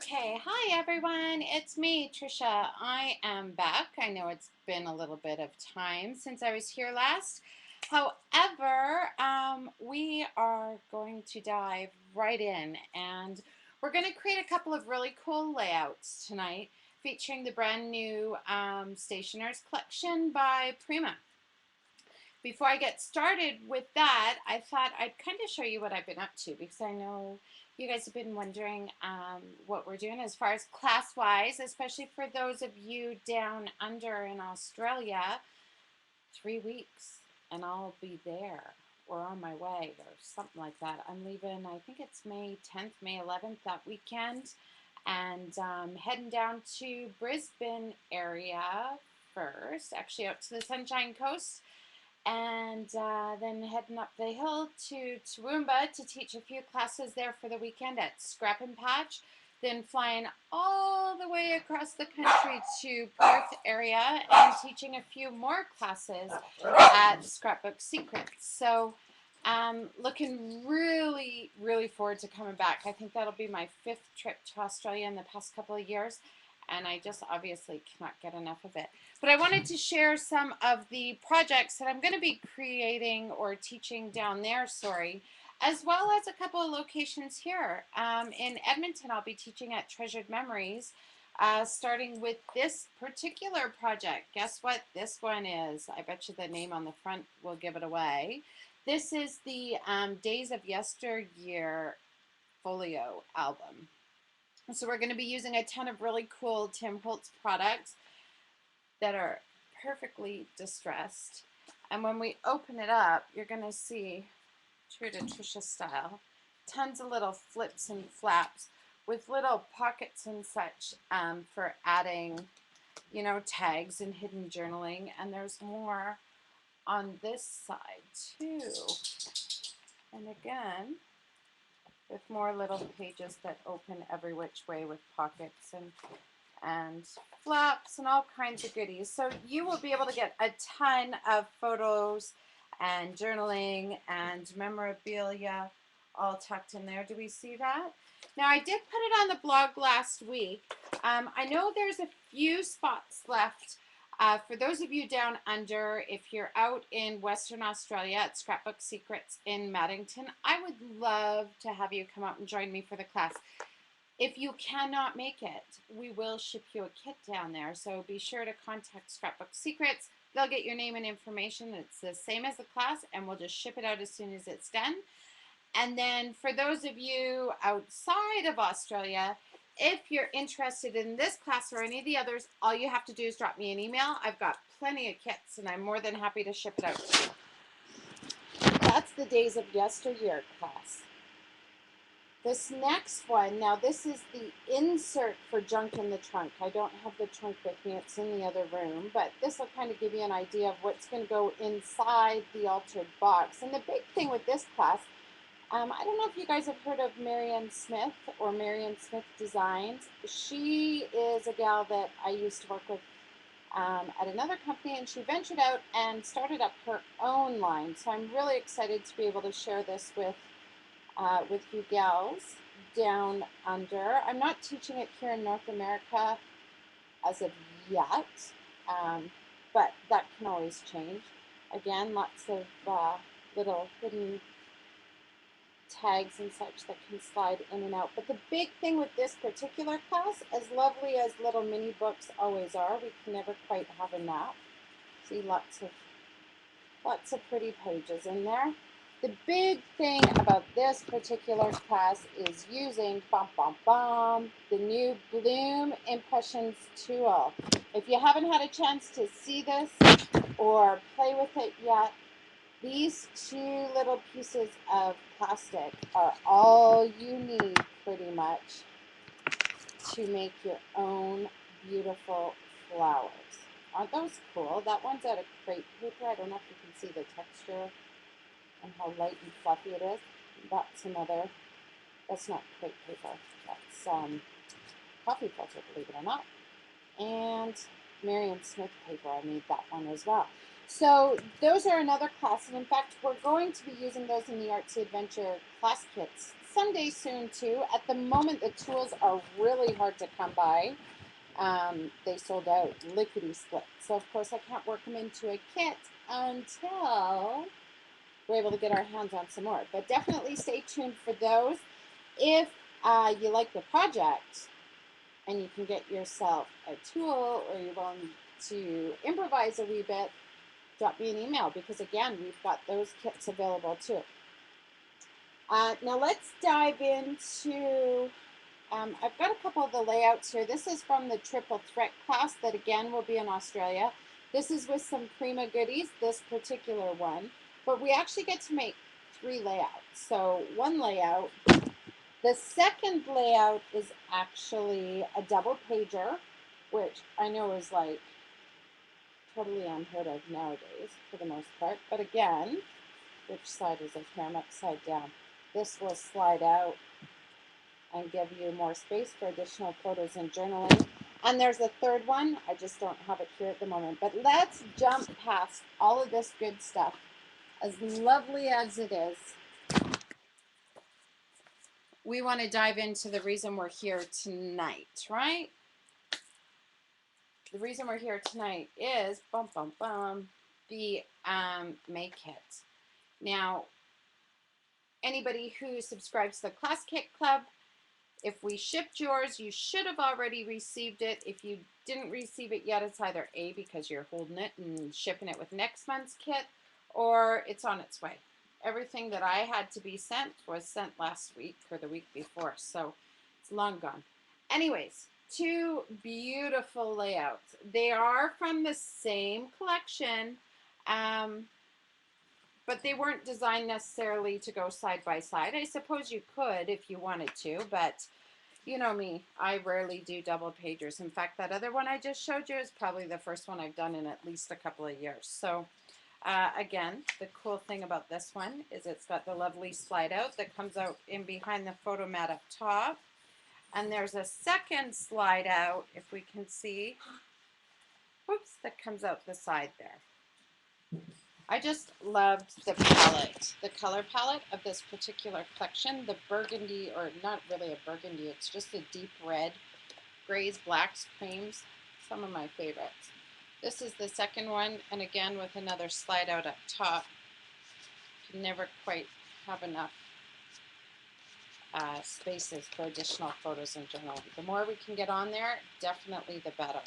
Okay, hi everyone. It's me, Trisha. I am back. I know it's been a little bit of time since I was here last. However, we are going to dive right in and we're going to create a couple of really cool layouts tonight featuring the brand new Stationers collection by Prima. Before I get started with that, I thought I'd kind of show you what I've been up to because I know you guys have been wondering what we're doing as far as class-wise, especially for those of you down under in Australia. 3 weeks and I'll be there or on my way or something like that. I'm leaving, I think it's May 10th, May 11th that weekend, and heading down to Brisbane area first, actually out to the Sunshine Coast, and then heading up the hill to Toowoomba to teach a few classes there for the weekend at Scrap and Patch, then flying all the way across the country to Perth area and teaching a few more classes at Scrapbook Secrets. So looking really forward to coming back. I think that'll be my 5th trip to Australia in the past couple of years, and I just obviously cannot get enough of it. But I wanted to share some of the projects that I'm going to be creating or teaching down there, as well as a couple of locations here. In Edmonton, I'll be teaching at Treasured Memories, starting with this particular project. Guess what this one is? I bet you the name on the front will give it away. This is the Days of Yesteryear folio album. So we're going to be using a ton of really cool Tim Holtz products that are perfectly distressed. And when we open it up, you're going to see, true to Trisha style, tons of little flips and flaps with little pockets and such for adding, you know, tags and hidden journaling. And there's more on this side too. And again, with more little pages that open every which way with pockets and flaps and all kinds of goodies. So you will be able to get a ton of photos and journaling and memorabilia all tucked in there. Do we see that? Now I did put it on the blog last week. I know there's a few spots left. For those of you down under, if you're out in Western Australia at Scrapbook Secrets in Maddington, I would love to have you come out and join me for the class. If you cannot make it, we will ship you a kit down there. So be sure to contact Scrapbook Secrets. They'll get your name and information. It's the same as the class, and we'll just ship it out as soon as it's done. And then for those of you outside of Australia, if you're interested in this class or any of the others, all you have to do is drop me an email. I've got plenty of kits, and I'm more than happy to ship it out to you. That's the Days of Yesteryear class. This next one, now this is the insert for Junk in the Trunk. I don't have the trunk with me, it's in the other room, but this will kind of give you an idea of what's going to go inside the altered box. And the big thing with this class, I don't know if you guys have heard of Marianne Smith or Marianne Smith Designs. She is a gal that I used to work with at another company, and she ventured out and started up her own line. So I'm really excited to be able to share this with you gals down under. I'm not teaching it here in North America as of yet, but that can always change. Again, lots of little hidden tags and such that can slide in and out. But the big thing with this particular class, as lovely as little mini books always are, we can never quite have enough. See, lots of pretty pages in there. The big thing about this particular class is using the new Bloom Impressions tool. If you haven't had a chance to see this or play with it yet, these two little pieces of plastic are all you need pretty much to make your own beautiful flowers. Aren't those cool? That one's out of crepe paper. I don't know if you can see the texture and how light and fluffy it is. That's not crepe paper. That's coffee filter, believe it or not. And Marianne Smith paper, I made that one as well. So those are another class, and in fact, we're going to be using those in the Artsy Adventure Class kits someday soon too. At the moment, the tools are really hard to come by. They sold out lickety split. So of course I can't work them into a kit until we're able to get our hands on some more. But definitely stay tuned for those. If you like the project and you can get yourself a tool or you're willing to improvise a wee bit, drop me an email because again, we've got those kits available too. Now let's dive into, I've got a couple of the layouts here. This is from the Triple Threat class that again will be in Australia. This is with some Prima goodies, this particular one, but we actually get to make 3 layouts. So one layout, the second layout is actually a double pager, which I know is like totally unheard of nowadays for the most part. But again, which side is it here? I'm upside down. This will slide out and give you more space for additional photos and journaling. And there's a third one. I just don't have it here at the moment. But let's jump past all of this good stuff. As lovely as it is, we want to dive into the reason we're here tonight, right? The reason we're here tonight is the May kit. Now, anybody who subscribes to the Class Kit Club, if we shipped yours, you should have already received it. If you didn't receive it yet, it's either A, because you're holding it and shipping it with next month's kit, or it's on its way. Everything that I had to be sent was sent last week or the week before, so it's long gone. Anyways, 2 beautiful layouts. They are from the same collection, but they weren't designed necessarily to go side by side. I suppose you could if you wanted to, but you know me, I rarely do double pagers. In fact, that other one I just showed you is probably the first one I've done in at least a couple of years. So again, the cool thing about this one is it's got the lovely slide out that comes out in behind the photo mat up top. And there's a second slide out, if we can see, whoops, that comes out the side there. I just loved the palette, the color palette of this particular collection. The burgundy, or not really a burgundy, it's just a deep red, grays, blacks, creams, some of my favorites. This is the second one, and again with another slide out up top. You can never quite have enough spaces for additional photos and journaling. The more we can get on there, definitely the better.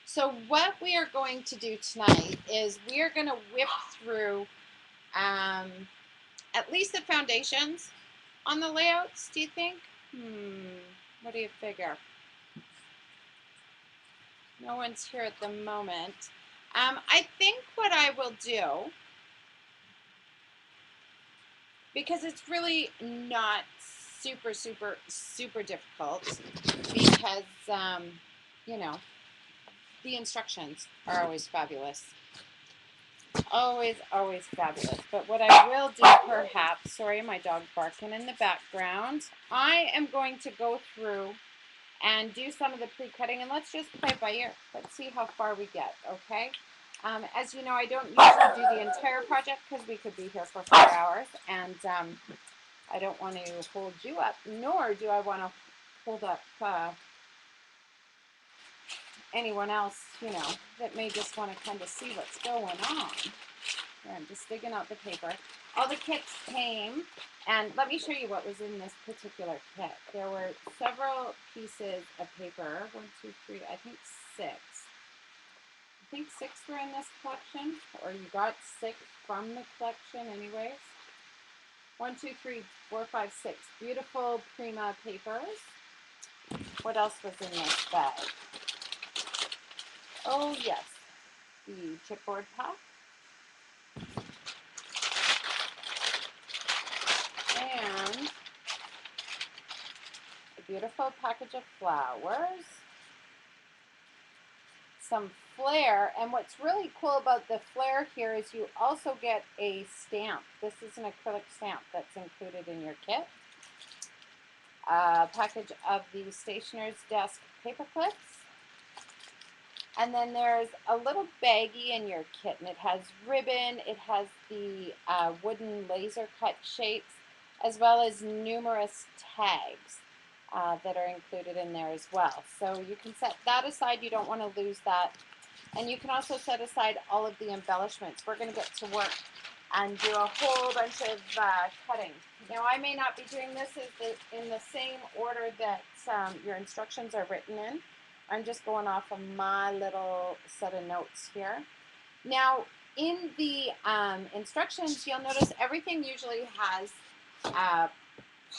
So what we are going to do tonight is we are going to whip through at least the foundations on the layouts, do you think? What do you figure? No one's here at the moment. I think what I will do, because it's really not super difficult, because, you know, the instructions are always fabulous. Always fabulous. But what I will do perhaps, sorry, my dog barking in the background, I am going to go through and do some of the pre-cutting, and let's just play by ear. Let's see how far we get, okay? As you know, I don't usually do the entire project because we could be here for 4 hours, and I don't want to hold you up, nor do I want to hold up anyone else, you know, that may just want to kind of see what's going on. Here, I'm just digging out the paper. All the kits came, and let me show you what was in this particular kit. There were several pieces of paper. 1, 2, 3, I think 6. I think 6 were in this collection, or you got 6 from the collection anyways. 1, 2, 3, 4, 5, 6. Beautiful Prima papers. What else was in this bag? Oh yes, the chipboard pack. And a beautiful package of flowers. Some flair, and what's really cool about the flair here is you also get a stamp. This is an acrylic stamp that's included in your kit. A package of the Stationer's Desk paper clips. And then there's a little baggie in your kit, and it has ribbon, it has the wooden laser cut shapes. as well as numerous tags that are included in there as well. So you can set that aside. You don't want to lose that. And you can also set aside all of the embellishments. We're going to get to work and do a whole bunch of cutting. Now, I may not be doing this in the same order that your instructions are written in. I'm just going off of my little set of notes here. Now, in the instructions, you'll notice everything usually has a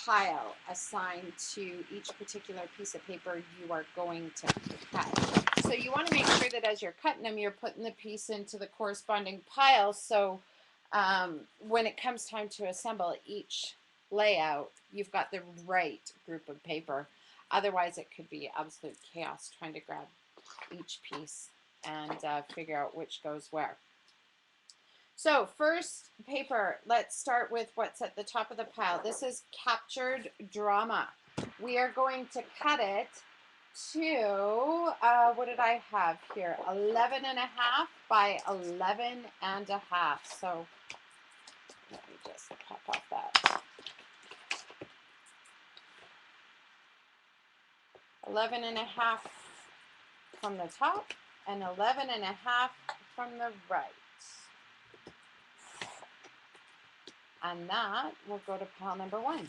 pile assigned to each particular piece of paper you are going to cut. So you want to make sure that as you're cutting them, you're putting the piece into the corresponding pile. So when it comes time to assemble each layout, you've got the right group of paper. Otherwise, it could be absolute chaos trying to grab each piece and figure out which goes where. So first paper, let's start with what's at the top of the pile. This is Captured Drama. We are going to cut it to, what did I have here? 11 and a half by 11 and a half. So let me just pop off that. 11 and a half from the top and 11 and a half from the right. And that will go to pile number 1.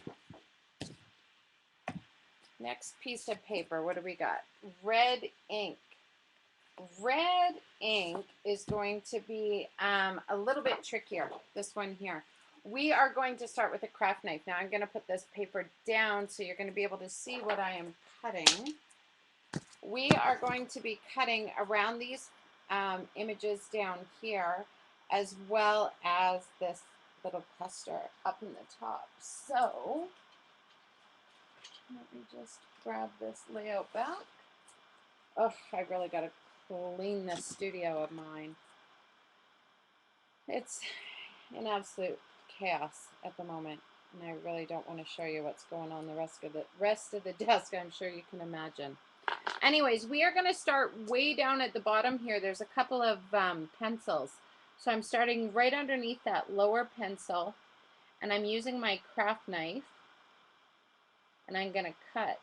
Next piece of paper, what do we got? Red ink. Red ink is going to be a little bit trickier, this one here. We are going to start with a craft knife. Now I'm going to put this paper down so you're going to be able to see what I am cutting. We are going to be cutting around these images down here, as well as this little cluster up in the top. So let me just grab this layout back. Oh, I really got to clean this studio of mine. It's an absolute chaos at the moment, and I really don't want to show you what's going on the rest of the desk. I'm sure you can imagine. Anyways, we are going to start way down at the bottom here. There's a couple of pencils. So I'm starting right underneath that lower pencil, and I'm using my craft knife, and I'm going to cut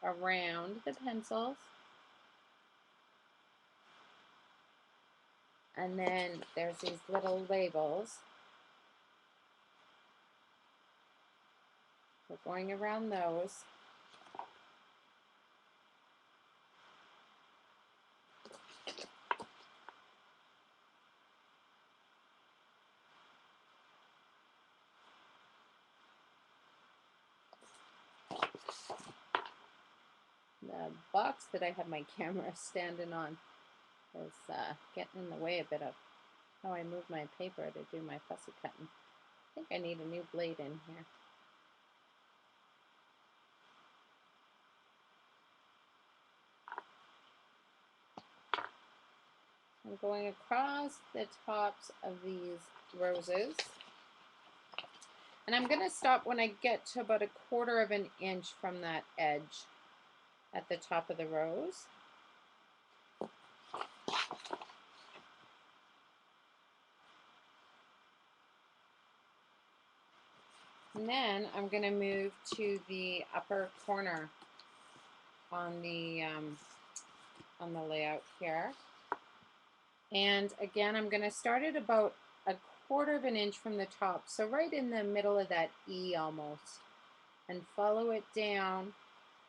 around the pencils. And then there's these little labels. We're going around those. The box that I have my camera standing on is getting in the way a bit of how I move my paper to do my fussy cutting. I think I need a new blade in here. I'm going across the tops of these roses. And I'm going to stop when I get to about 1/4 of an inch from that edge at the top of the rose. And then I'm going to move to the upper corner on the layout here. And again, I'm going to start at about 1/4 of an inch from the top, so right in the middle of that E almost, and follow it down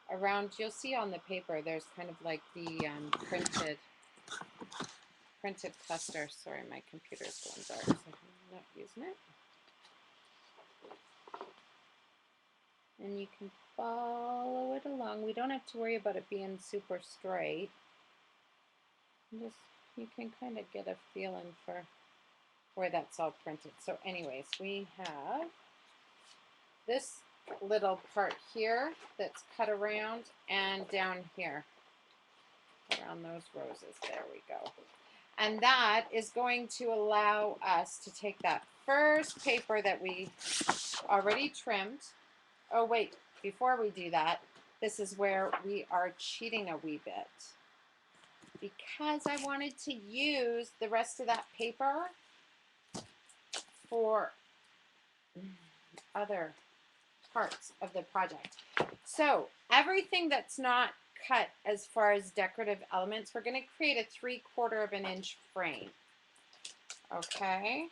around. You'll see on the paper there's kind of like the printed cluster. Sorry, my computer's going dark, so I'm not using it. And you can follow it along. We don't have to worry about it being super straight. Just, you can kind of get a feeling for where that's all printed. So anyways, we have this little part here that's cut around, and down here around those roses. There we go. And that is going to allow us to take that first paper that we already trimmed. Oh wait, before we do that, this is where we are cheating a wee bit, because I wanted to use the rest of that paper for other parts of the project. So everything that's not cut as far as decorative elements, we're going to create a 3/4 of an inch frame. Okay.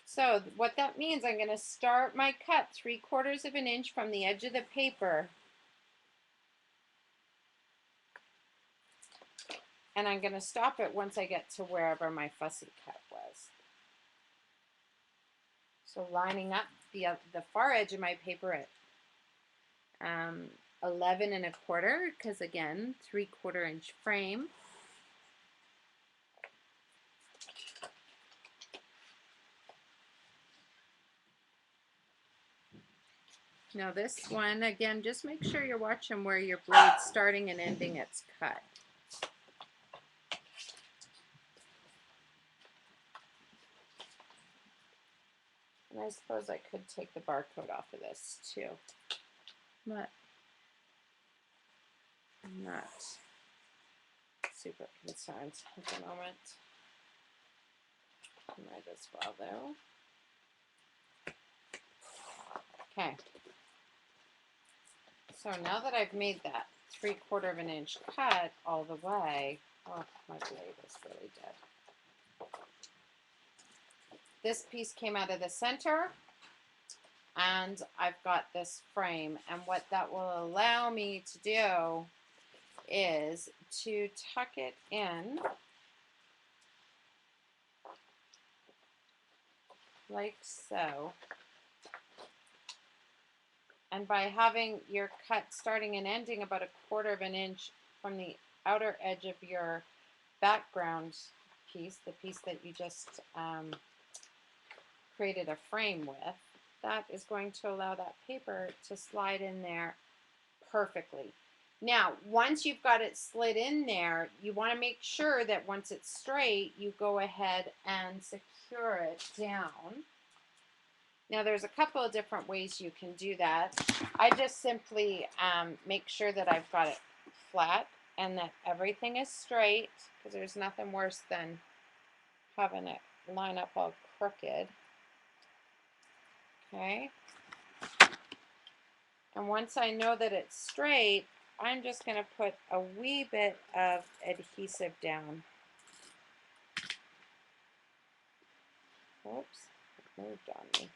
So what that means, I'm going to start my cut 3/4 of an inch from the edge of the paper. And I'm going to stop it once I get to wherever my fussy cut was. So lining up the far edge of my paper at 11 1/4, because again, 3/4 inch frame. Now this one, again, just make sure you're watching where your blade's starting and ending its cut. And I suppose I could take the barcode off of this too, but I'm not super concerned at the moment. Might as well though. Okay. So now that I've made that 3/4 of an inch cut all the way, oh, my blade is really dead. This piece came out of the center, and I've got this frame, and what that will allow me to do is to tuck it in like so. And by having your cut starting and ending about 1/4 of an inch from the outer edge of your background piece, the piece that you just created a frame with, that is going to allow that paper to slide in there perfectly. Now, once you've got it slid in there, you want to make sure that once it's straight, you go ahead and secure it down. Now, there's a couple of different ways you can do that. I just simply make sure that I've got it flat and that everything is straight, because there's nothing worse than having it line up all crooked. Okay. And once I know that it's straight, I'm just going to put a wee bit of adhesive down. Oops, it moved on me.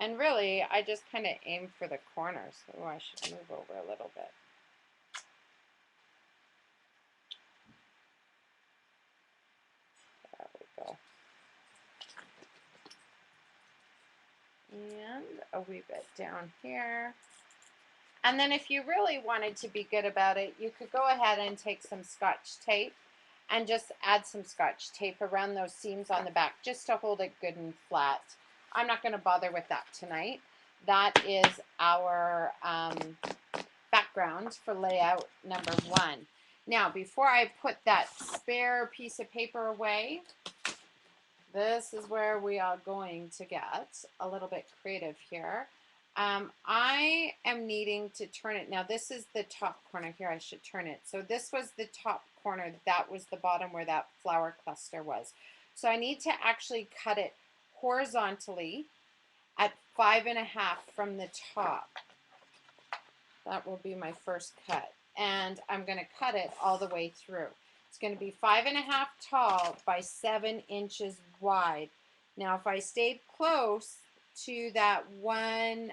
And really, I just kind of aim for the corners. Oh, I should move over a little bit. There we go. And a wee bit down here. And then if you really wanted to be good about it, you could go ahead and take some Scotch tape and just add some Scotch tape around those seams on the back just to hold it good and flat. I'm not going to bother with that tonight. That is our background for layout number 1. Now, before I put that spare piece of paper away, this is where we are going to get a little bit creative here. I am needing to turn it. Now, this is the top corner here. I should turn it. So this was the top corner. That was the bottom where that flower cluster was. So I need to actually cut it horizontally at 5 1/2 from the top. That will be my first cut. And I'm going to cut it all the way through. It's going to be 5 1/2 tall by 7 inches wide. Now, if I stayed close to that one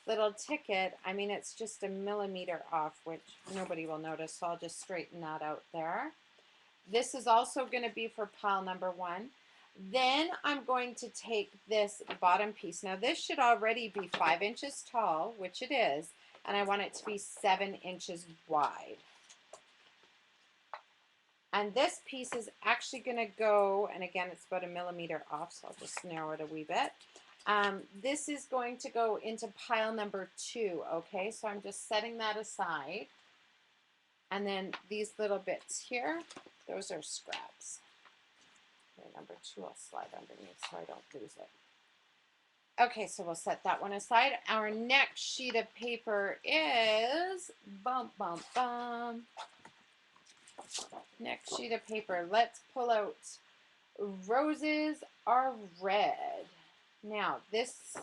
little ticket, I mean, it's just a millimeter off, which nobody will notice, so I'll just straighten that out there. This is also going to be for pile number 1. Then I'm going to take this bottom piece. Now, this should already be 5 inches tall, which it is, and I want it to be 7 inches wide. And this piece is actually going to go, and again, it's about a millimeter off, so I'll just narrow it a wee bit. This is going to go into pile number 2, okay? So I'm just setting that aside. And then these little bits here, those are scraps. Okay, number 2 I'll slide underneath so I don't lose it. Okay, so we'll set that one aside. Our next sheet of paper is bum, bum, bum. Next sheet of paper, let's pull out Roses Are Red. Now, this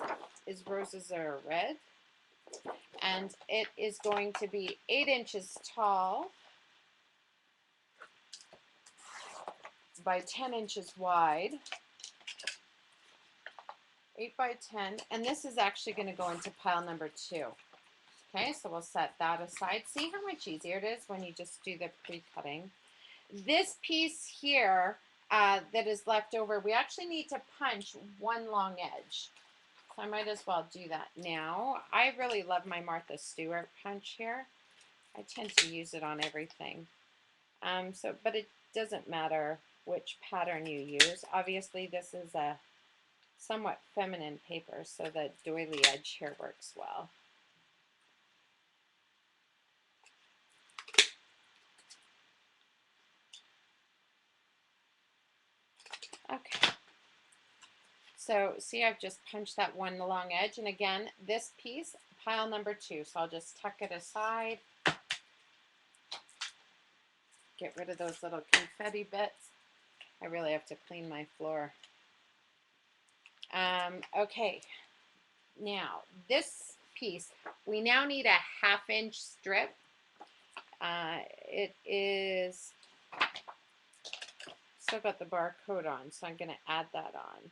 is Roses Are Red, and it is going to be 8 inches tall by 10 inches wide. 8 by 10, and this is actually going to go into pile number 2. Okay, so we'll set that aside. See how much easier it is when you just do the pre-cutting. This piece here that is left over, we actually need to punch one long edge. So I might as well do that now. I really love my Martha Stewart punch here. I tend to use it on everything. But it doesn't matter which pattern you use. Obviously, this is a somewhat feminine paper, so the doily edge here works well. Okay. So see, I've just punched that one long edge, and again, this piece, pile number 2. So I'll just tuck it aside. Get rid of those little confetti bits. I really have to clean my floor. Okay, now this piece, we now need a 1/2 inch strip. It is still got the barcode on, so I'm going to add that on.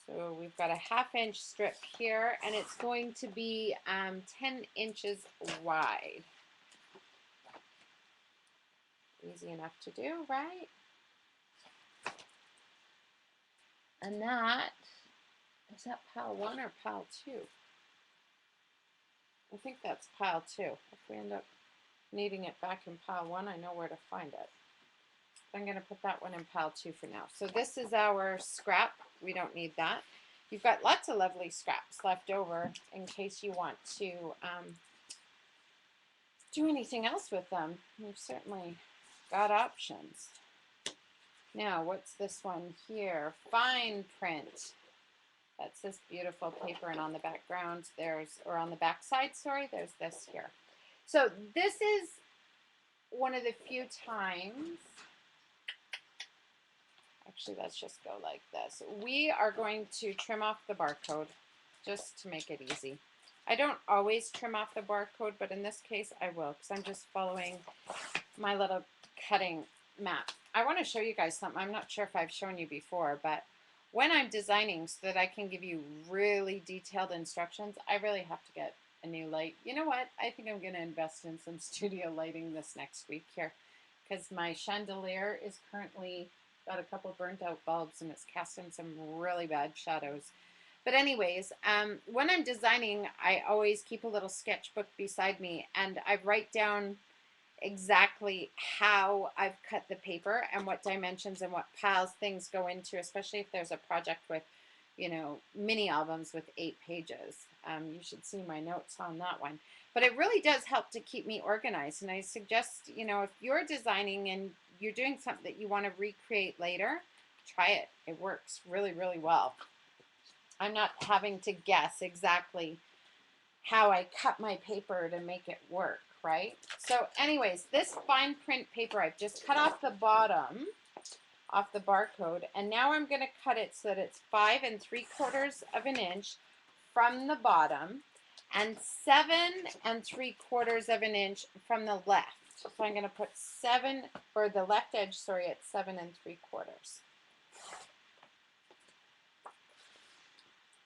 So we've got a 1/2 inch strip here, and it's going to be 10 inches wide. Easy enough to do, right? And that, is that pile 1 or pile 2? I think that's pile 2. If we end up needing it back in pile 1, I know where to find it. I'm going to put that one in pile 2 for now. So this is our scrap. We don't need that. You've got lots of lovely scraps left over in case you want to do anything else with them. We've certainly got options. Now, what's this one here? Fine print. That's this beautiful paper, and on the background there's, or on the back side, sorry, there's this here. So this is one of the few times, actually let's just go like this. We are going to trim off the barcode just to make it easy. I don't always trim off the barcode, but in this case I will, because I'm just following my little cutting map. I want to show you guys something. I'm not sure if I've shown you before, but when I'm designing so that I can give you really detailed instructions, I really have to get a new light. You know what? I think I'm going to invest in some studio lighting this next week here, because my chandelier is currently got a couple burnt out bulbs and it's casting some really bad shadows. But anyways, when I'm designing, I always keep a little sketchbook beside me, and I write down exactly how I've cut the paper and what dimensions and what piles things go into, especially if there's a project with, you know, mini albums with 8 pages. You should see my notes on that one. But it really does help to keep me organized, and I suggest, you know, if you're designing and you're doing something that you want to recreate later, try it. It works really, really well. I'm not having to guess exactly how I cut my paper to make it work, right? So anyways, this fine print paper, I've just cut off the bottom off the barcode, and now I'm going to cut it so that it's 5 3/4 of an inch from the bottom and 7 3/4 of an inch from the left. So I'm going to put 7, or the left edge, sorry, at 7 3/4.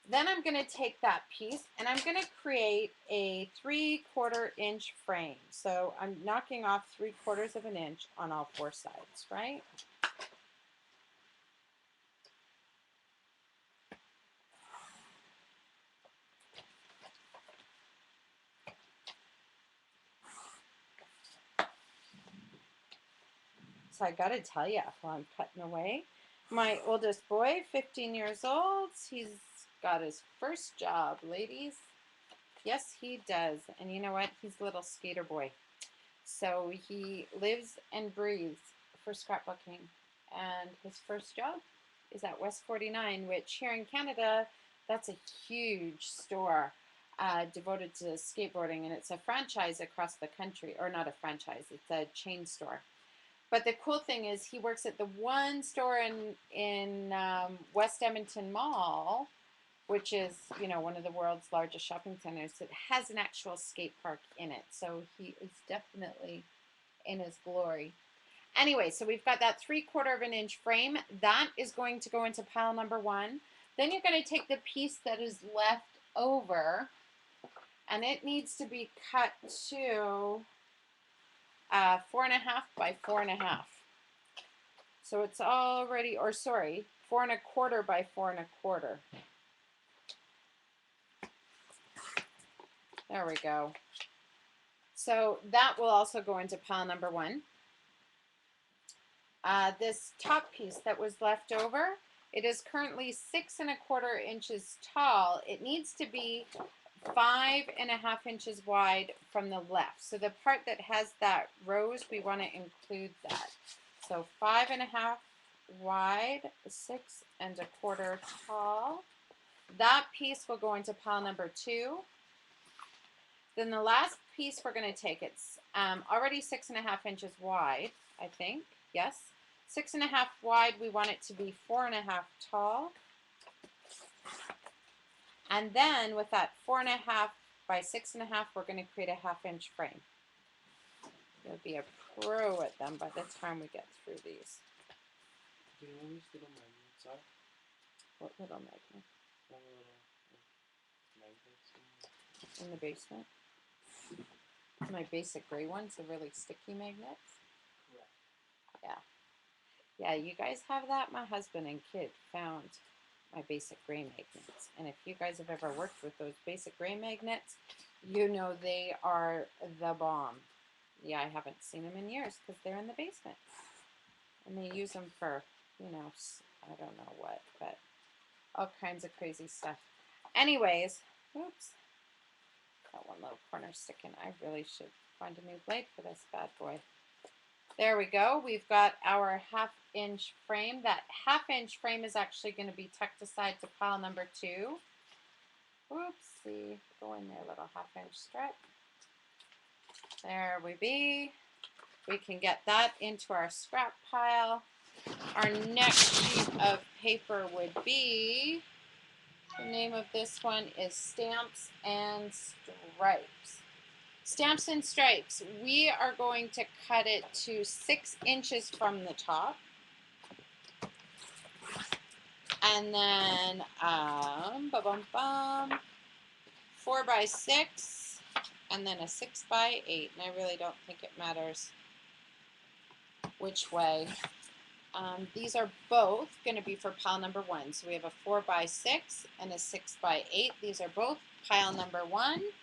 Then I'm going to take that piece and I'm going to create a 3/4 inch frame. So I'm knocking off 3/4 of an inch on all 4 sides, right? So I got to tell you, while I'm cutting away, my oldest boy, 15 years old, he's got his first job, ladies. Yes, he does. And you know what? He's a little skater boy. So he lives and breathes for scrapbooking. And his first job is at West 49, which here in Canada, that's a huge store. devoted to skateboarding, and it's a franchise across the country, or not a franchise, it's a chain store. But the cool thing is he works at the one store in West Edmonton Mall, which is, you know, one of the world's largest shopping centers. It has an actual skate park in it, so he is definitely in his glory. Anyway, so we've got that 3/4 of an inch frame. That is going to go into pile number 1. Then you're going to take the piece that is left over, and it needs to be cut to 4.5 by 4.5. So it's already, or sorry, 4.25 by 4.25. There we go. So that will also go into pile number 1. This top piece that was left over, it is currently 6.25 inches tall. It needs to be 5.5 inches wide from the left. So the part that has that rose, we want to include that. So 5.5 wide, 6.25 tall. That piece will go into pile number 2. Then the last piece we're going to take, it's already 6.5 inches wide, I think. Yes. 6.5 wide, we want it to be 4.5 tall. And then with that 4.5 by 6.5, we're going to create a 1/2 inch frame. You'll be a pro at them by the time we get through these. Do you know where these little magnets are? What little magnet? Little magnets in the basement. My basic gray ones, the really sticky magnets. Correct. Yeah. Yeah, you guys have that? My husband and kid found my basic gray magnets. And if you guys have ever worked with those basic gray magnets, you know they are the bomb. Yeah, I haven't seen them in years because they're in the basement. And they use them for, you know, I don't know what, but all kinds of crazy stuff. Anyways, oops. Got one little corner sticking. I really should find a new blade for this bad boy. There we go. We've got our 1/2 inch frame. That 1/2 inch frame is actually going to be tucked aside to pile number 2. Oopsie. Go in there, little 1/2 inch strip. There we be. We can get that into our scrap pile. Our next sheet of paper would be, the name of this one is Stamps and Stripes. Stamps and Stripes, we are going to cut it to 6 inches from the top. And then 4 by 6, and then a 6 by 8. And I really don't think it matters which way. These are both going to be for pile number 1. So we have a 4 by 6 and a 6 by 8. These are both pile number 1.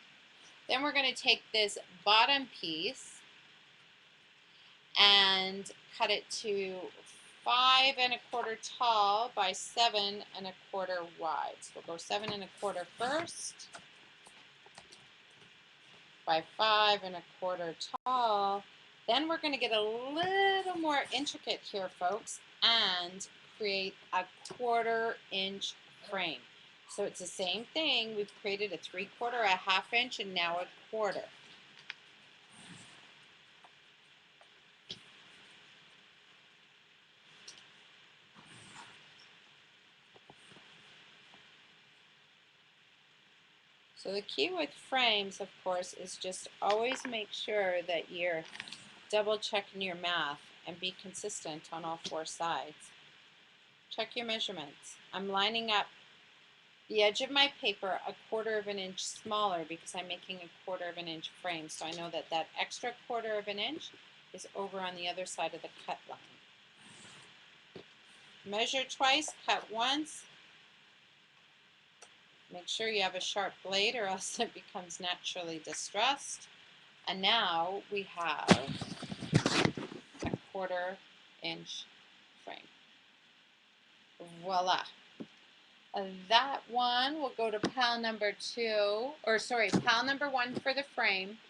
Then we're going to take this bottom piece and cut it to 5.25 tall by 7.25 wide. So we'll go 7.25 first by 5.25 tall. Then we're going to get a little more intricate here, folks, and create a 1/4 inch frame. So it's the same thing. We've created a 3/4, a 1/2 inch, and now a 1/4. So the key with frames, of course, is just always make sure that you're double checking your math and be consistent on all 4 sides. Check your measurements. I'm lining up the edge of my paper a 1/4 inch smaller because I'm making a 1/4 inch frame. So I know that that extra 1/4 inch is over on the other side of the cut line. Measure twice, cut once. Make sure you have a sharp blade or else it becomes naturally distressed. And now we have a 1/4 inch frame. Voila. That one will go to pile number 2, or sorry, pile number 1 for the frame.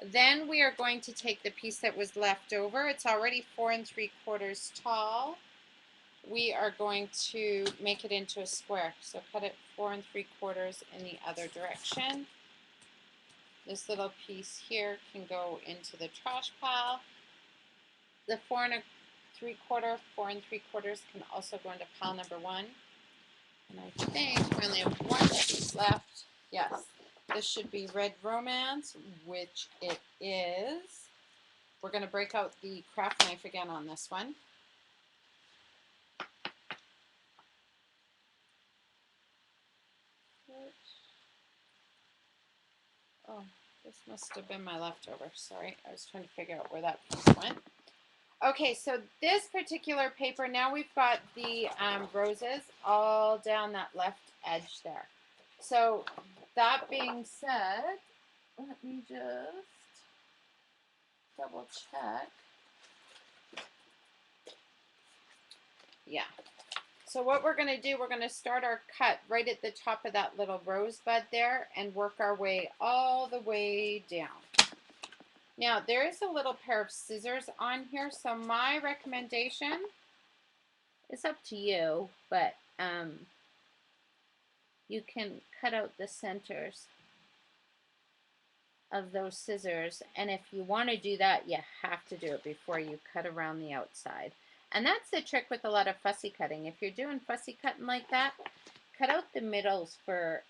Then we are going to take the piece that was left over. It's already 4.75 tall. We are going to make it into a square. So cut it 4.75 in the other direction. This little piece here can go into the trash pile. The 4 3/4, 4 3/4 can also go into pile number 1. And I think we only have one piece left. Yes, this should be Red Romance, which it is. We're going to break out the craft knife again on this one. Oh, this must have been my leftover. Sorry, I was trying to figure out where that piece went. Okay, so this particular paper, now we've got the roses all down that left edge there. So that being said, let me just double check. Yeah. So what we're going to do, we're going to start our cut right at the top of that little rosebud there and work our way all the way down. Now, there is a little pair of scissors on here, so my recommendation is up to you, but you can cut out the centers of those scissors, and if you want to do that, you have to do it before you cut around the outside. And that's the trick with a lot of fussy cutting. If you're doing fussy cutting like that, cut out the middles for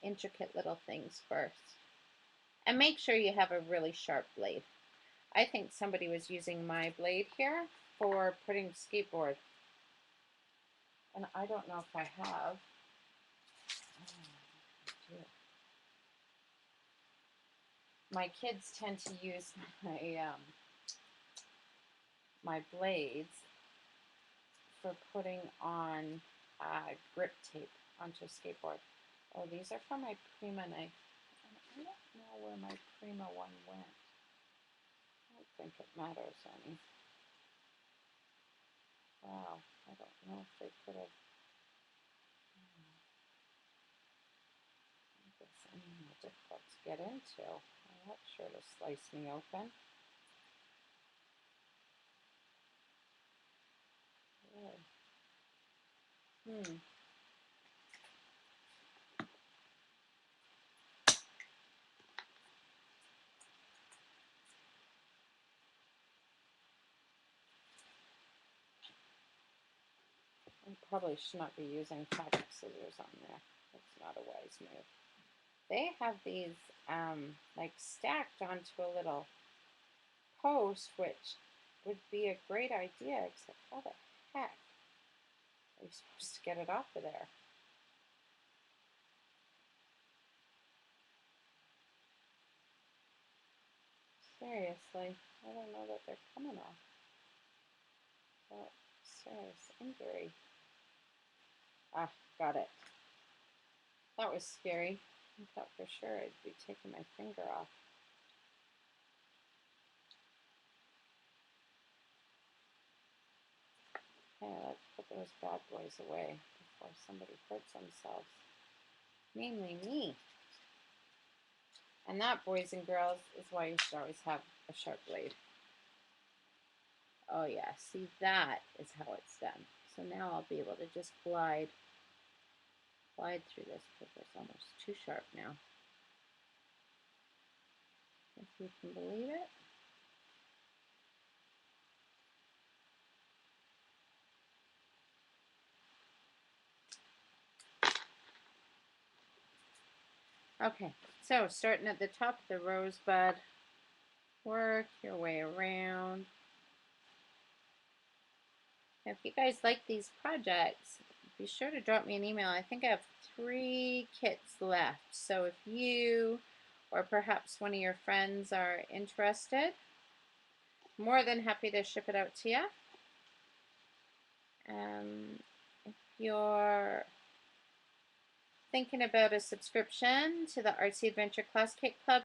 intricate little things first. And make sure you have a really sharp blade. I think somebody was using my blade here for putting skateboard. And I don't know if I have. My kids tend to use my blades for putting on grip tape onto a skateboard. Oh, these are for my Prima knife. I don't know where my Prima one went. I don't think it matters any. Wow, I don't know if they could have. This is difficult to get into. Well, that's sure to slice me open. Really? I probably should not be using fabric scissors on there. That's not a wise move. They have these like stacked onto a little post, which would be a great idea, except how the heck are you supposed to get it off of there? Seriously, I don't know that they're coming off. But serious injury. Ah, got it. That was scary. I thought for sure I'd be taking my finger off. Okay, let's put those bad boys away before somebody hurts themselves. Namely me. And that, boys and girls, is why you should always have a sharp blade. Oh yeah, see, that is how it's done. So now I'll be able to just glide through this because it's almost too sharp now. If you can believe it. Okay, so starting at the top of the rosebud, work your way around. If you guys like these projects, be sure to drop me an email. I think I have 3 kits left. So if you or perhaps one of your friends are interested, more than happy to ship it out to you. If you're thinking about a subscription to the Artsy Adventure Class Cake Club,